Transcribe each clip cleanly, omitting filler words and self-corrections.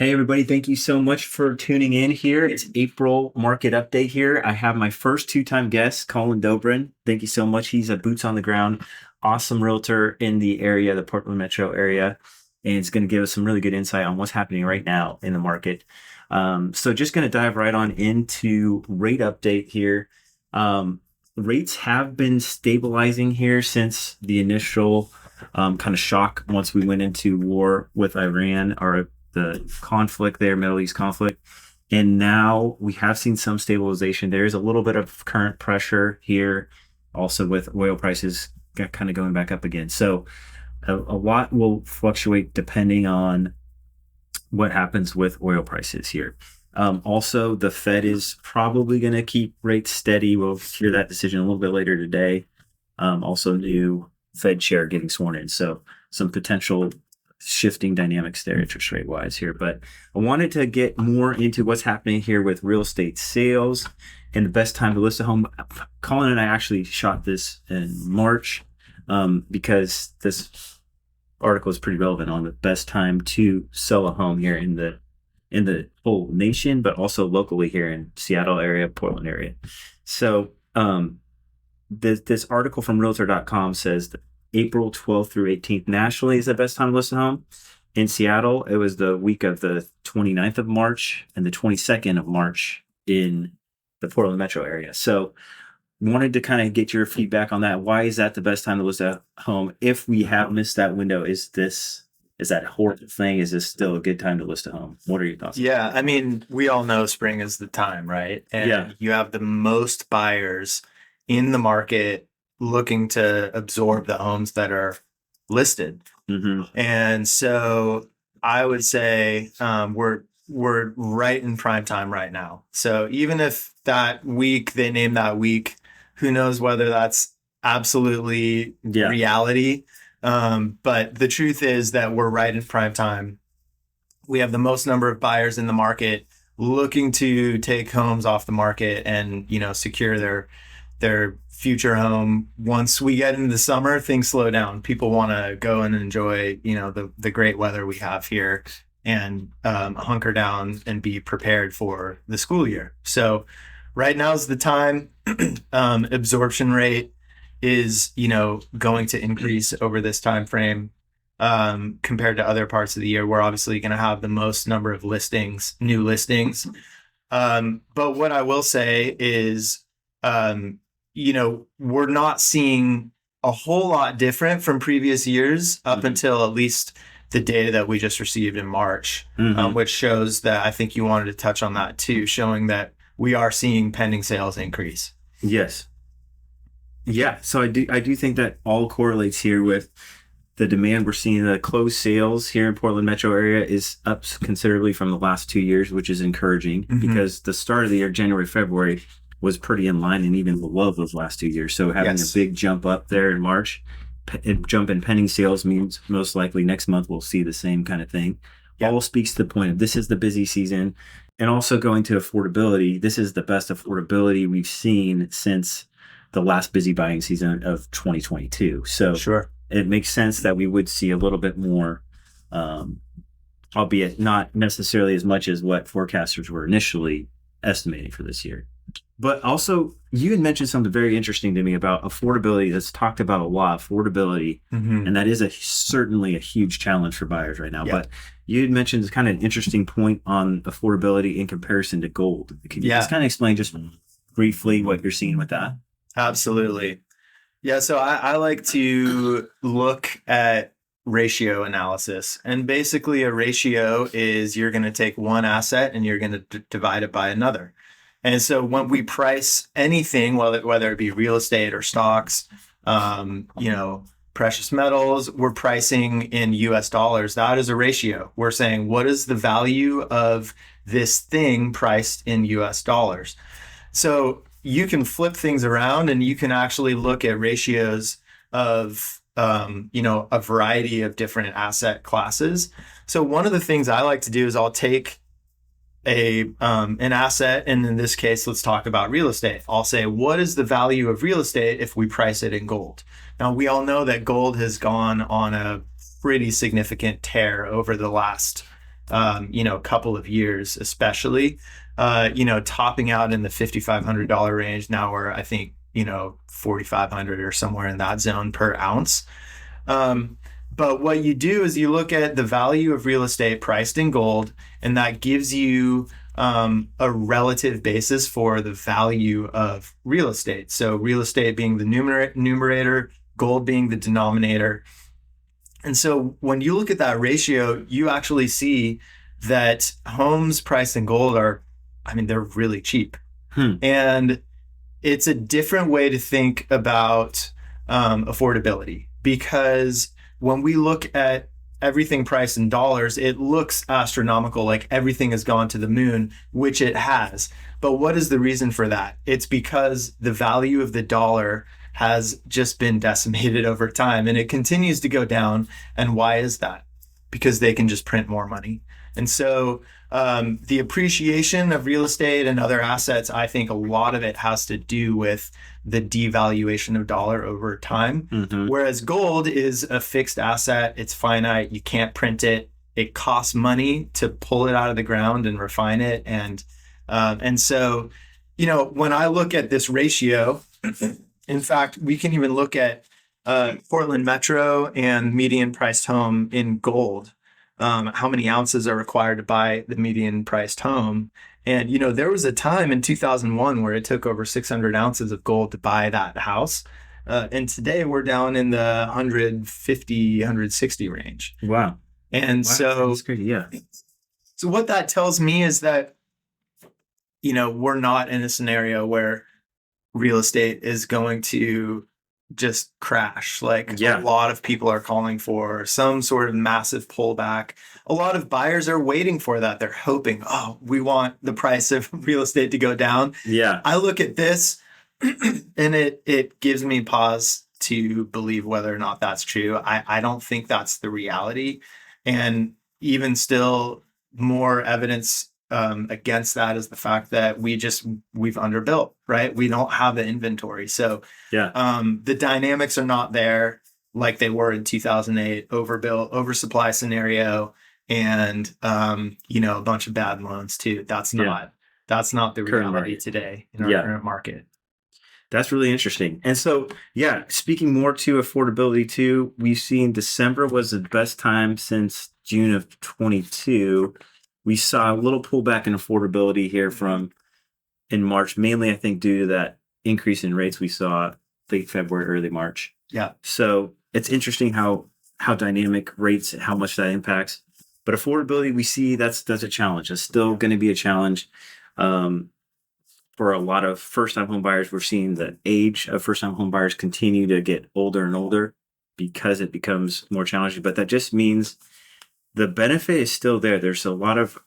Hey, everybody. Thank you so much for tuning in here. It's April market update here. I have my first two-time guest, Colin Dobrin. Thank you so much. He's a boots on the ground, awesome realtor in the area, the Portland metro area, and it's going to give us some really good insight on what's happening right now in the market. So just going to dive right on into rate update here. Rates have been stabilizing here since the initial kind of shock once we went into war with Iran, or the conflict there, Middle East conflict. And now we have seen some stabilization. There's a little bit of current pressure here, also with oil prices kind of going back up again. So a lot will fluctuate depending on what happens with oil prices here. Also, the Fed is probably going to keep rates steady. We'll hear that decision a little bit later today. Also, new Fed chair getting sworn in. So some potential shifting dynamics there interest rate wise here. But I wanted to get more into what's happening here with real estate sales and the best time to list a home. Colin and I actually shot this in March because this article is pretty relevant on the best time to sell a home here in the whole nation, but also locally here in Seattle area, Portland area. So this article from realtor.com says that April 12th through 18th nationally is the best time to list a home. In Seattle, it was the week of the 29th of March and the 22nd of March in the Portland metro area. So wanted to kind of get your feedback on that. Why is that the best time to list a home? If we have missed that window, is that a horrible thing? Is this still a good time to list a home? What are your thoughts? Yeah, I mean, we all know spring is the time, right? And you have the most buyers in the market looking to absorb the homes that are listed. Mm-hmm. And so I would say we're right in prime time right now. So even if that week, they name that week, who knows whether that's absolutely reality. But the truth is that we're right in prime time. We have the most number of buyers in the market looking to take homes off the market and, secure their future home. Once we get into the summer, things slow down. People want to go and enjoy, the great weather we have here and hunker down and be prepared for the school year. So right now is the time. Absorption rate is, going to increase over this time frame compared to other parts of the year. We're obviously going to have the most number of new listings. But what I will say is, we're not seeing a whole lot different from previous years up until at least the data that we just received in March, which shows that, I think you wanted to touch on that too, showing that we are seeing pending sales increase. Yes. Yeah. So I do think that all correlates here with the demand we're seeing. The closed sales here in Portland metro area is up considerably from the last 2 years, which is encouraging because the start of the year, January, February, was pretty in line and even below those last 2 years. So having a big jump up there in March, jump in pending sales means most likely next month we'll see the same kind of thing. All speaks to the point of this is the busy season. And also going to affordability, this is the best affordability we've seen since the last busy buying season of 2022. So it makes sense that we would see a little bit more, albeit not necessarily as much as what forecasters were initially estimating for this year. But also, you had mentioned something very interesting to me about affordability that's talked about a lot, affordability, and that is certainly a huge challenge for buyers right now. But you had mentioned kind of an interesting point on affordability in comparison to gold. Can you just kind of explain just briefly what you're seeing with that? Absolutely. Yeah, so I like to look at ratio analysis. And basically a ratio is you're going to take one asset and you're going to divide it by another. And so when we price anything, whether it be real estate or stocks, precious metals, we're pricing in US dollars. That is a ratio. We're saying, what is the value of this thing priced in US dollars? So you can flip things around and you can actually look at ratios of, a variety of different asset classes. So one of the things I like to do is I'll take an asset, and in this case, let's talk about real estate. I'll say, what is the value of real estate if we price it in gold? Now, we all know that gold has gone on a pretty significant tear over the last couple of years, especially, topping out in the $5,500 range. Now we're, I think, $4,500 or somewhere in that zone per ounce. But what you do is you look at the value of real estate priced in gold, and that gives you a relative basis for the value of real estate. So real estate being the numerator, gold being the denominator. And so when you look at that ratio, you actually see that homes priced in gold they're really cheap. And it's a different way to think about affordability, because when we look at everything priced in dollars, it looks astronomical, like everything has gone to the moon, which it has. But what is the reason for that? It's because the value of the dollar has just been decimated over time, and it continues to go down. And why is that? Because they can just print more money. And so the appreciation of real estate and other assets, I think a lot of it has to do with the devaluation of dollar over time. Whereas gold is a fixed asset. It's finite. You can't print it. It costs money to pull it out of the ground and refine it. And so, when I look at this ratio, in fact, we can even look at Portland Metro and median priced home in gold. How many ounces are required to buy the median priced home? And, there was a time in 2001 where it took over 600 ounces of gold to buy that house. And today we're down in the 150, 160 range. Wow. And so, that's crazy. Yeah. So what that tells me is that, we're not in a scenario where real estate is going to just crash. A lot of people are calling for some sort of massive pullback. A lot of buyers are waiting for that. They're hoping, we want the price of real estate to go down. Yeah. I look at this and it gives me pause to believe whether or not that's true. I don't think that's the reality. And even still, more evidence against that is the fact that we've underbuilt, right? We don't have the inventory. So the dynamics are not there like they were in 2008, overbuilt, oversupply scenario, and a bunch of bad loans too. That's not the reality today in our current market. That's really interesting. And so, speaking more to affordability too, we've seen December was the best time since June of 22. We saw a little pullback in affordability here in March, mainly I think due to that increase in rates we saw late February, early March. Yeah. So it's interesting how dynamic rates, how much that impacts. But affordability, we see that's a challenge. It's still going to be a challenge. For a lot of first-time home buyers, we're seeing the age of first-time home buyers continue to get older and older because it becomes more challenging. But that just means the benefit is still there. There's a lot of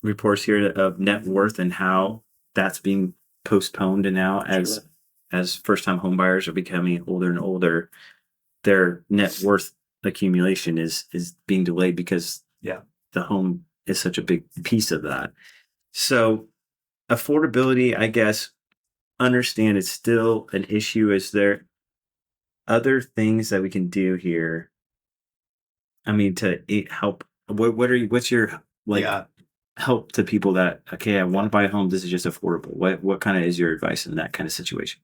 reports here of net worth and how that's being postponed. And now as first-time home buyers are becoming older and older, their net worth accumulation is being delayed because the home is such a big piece of that. So affordability, I guess, understand it's still an issue. Is there other things that we can do here? I mean, to help. What's your help to people that, okay, I want to buy a home. This is just affordable. What kind of is your advice in that kind of situation?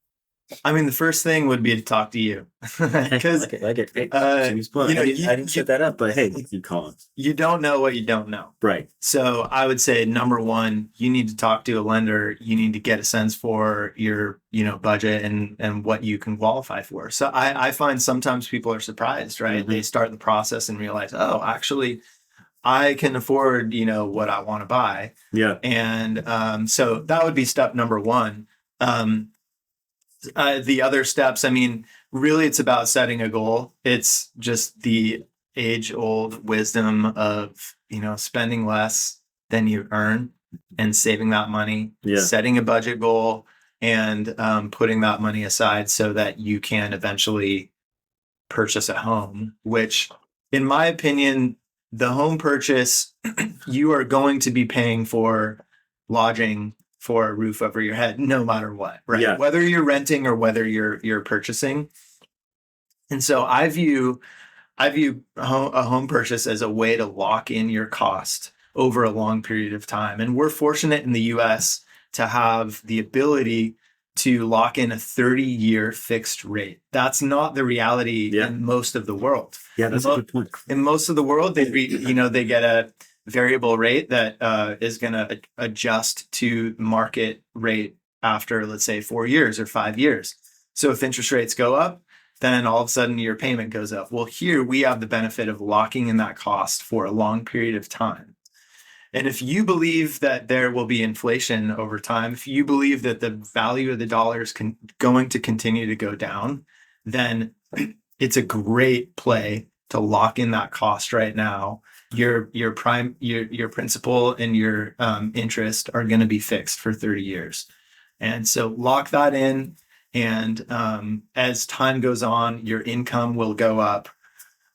I mean, the first thing would be to talk to you because like it. I didn't set that up, but hey, you call it. You don't know what you don't know. Right. So I would say, number one, you need to talk to a lender. You need to get a sense for your, budget and what you can qualify for. So I find sometimes people are surprised, right? Mm-hmm. They start the process and realize, actually, I can afford, what I want to buy. Yeah. And so that would be step number one. The other steps, really it's about setting a goal. It's just the age-old wisdom of, spending less than you earn and saving that money, setting a budget goal, and putting that money aside so that you can eventually purchase a home, which, in my opinion, the home purchase, you are going to be paying for lodging, for a roof over your head, no matter what, right? Yeah. Whether you're renting or whether you're purchasing. And so I view I view a home purchase as a way to lock in your cost over a long period of time. And we're fortunate in the US to have the ability to lock in a 30-year fixed rate. That's not the reality in most of the world. Yeah, that's a good point. In most of the world, they get a variable rate that is going to adjust to market rate after, let's say, 4 years or 5 years. So if interest rates go up, then all of a sudden your payment goes up. Well, here we have the benefit of locking in that cost for a long period of time. And if you believe that there will be inflation over time, if you believe that the value of the dollar is going to continue to go down, then it's a great play to lock in that cost right now. Your principal and your interest are going to be fixed for 30 years. And so lock that in. And as time goes on, your income will go up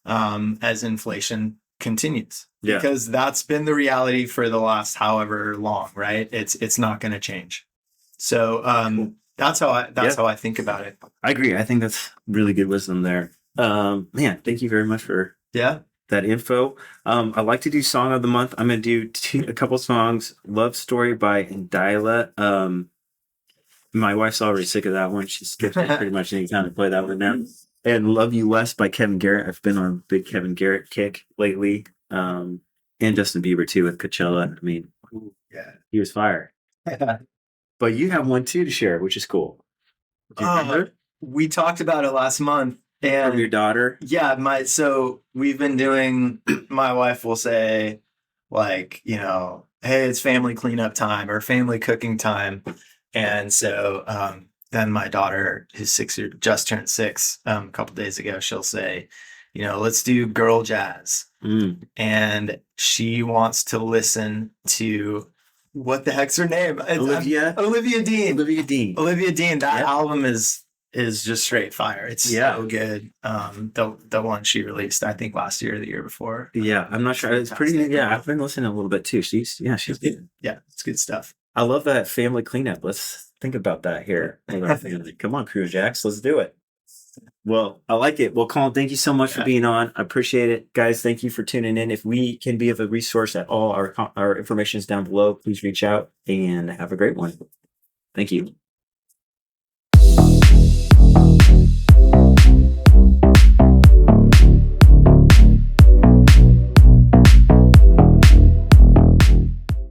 as inflation continues. Yeah. Because that's been the reality for the last however long, right? It's not going to change. So Cool. that's how I think about it. I agree. I think that's really good wisdom there. Man, thank you very much for that info. I like to do song of the month. I'm going to do a couple songs. Love Story by Indila. My wife's already sick of that one. She skips me pretty much any time to play that one now. And Love You Less by Kevin Garrett. I've been on a big Kevin Garrett kick lately. And Justin Bieber too with Coachella. I mean, he was fire. But you have one too to share, which is cool. Do you remember? We talked about it last month. And from your daughter? Yeah, so we've been doing, my wife will say, like, hey, it's family cleanup time or family cooking time. And so then my daughter, who's 6 years, just turned 6 a couple days ago, she'll say, let's do girl jazz. And she wants to listen to, what the heck's her name? Olivia Dean. Olivia Dean. That album is just straight fire. It's so good. The one she released, I think last year or the year before. Yeah, I'm not sure. It's pretty. Yeah, I've been listening a little bit too. She's good. Yeah, it's good stuff. I love that family cleanup. Let's think about that here with our family. Come on, Crew Jacks, let's do it. Well, I like it. Well, Colin, thank you so much for being on. I appreciate it. Guys, thank you for tuning in. If we can be of a resource at all, our information is down below. Please reach out and have a great one. Thank you.